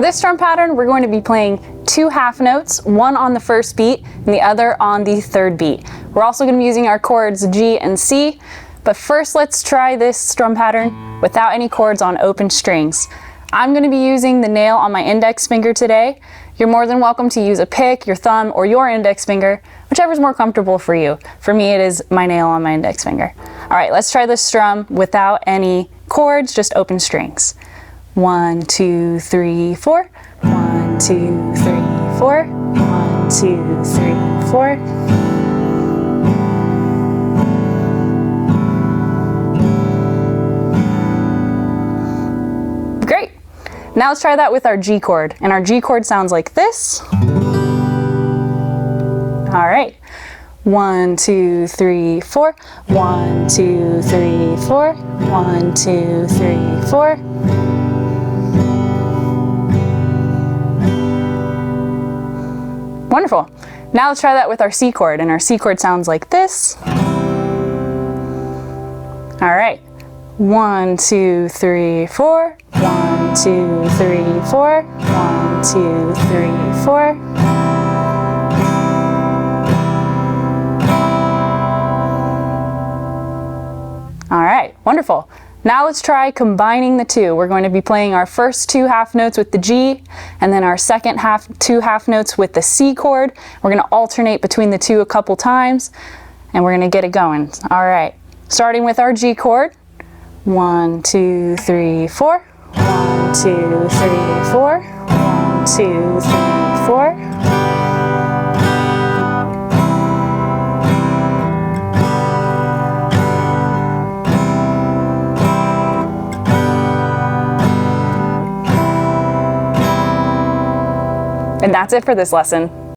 For this strum pattern, we're going to be playing 2 half notes, one on the first beat and the other on the third beat. We're also going to be using our chords G and C, but first let's try this strum pattern without any chords on open strings. I'm going to be using the nail on my index finger today. You're more than welcome to use a pick, your thumb, or your index finger, whichever is more comfortable for you. For me, it is my nail on my index finger. All right, let's try this strum without any chords, just open strings. 1, 2, 3, 4. 1, 2, 3, 4. 1, 2, 3, 4. Great. Now let's try that with our G chord. And our G chord sounds like this. All right. 1, 2, 3, 4. 1, 2, 3, 4. 1, 2, 3, 4. Wonderful. Now let's try that with our C chord, and our C chord sounds like this. All right. 1, 2, 3, 4. 1, 2, 3, 4. 1, 2, 3, 4. All right, wonderful. Now let's try combining the two. We're going to be playing our first 2 half notes with the G, and then our second 2 half notes with the C chord. We're going to alternate between the two a couple times, and we're going to get it going. All right, starting with our G chord. 1, 2, 3, 4. 1, 2, 3, 4. 1, 2, 3, 4. And that's it for this lesson.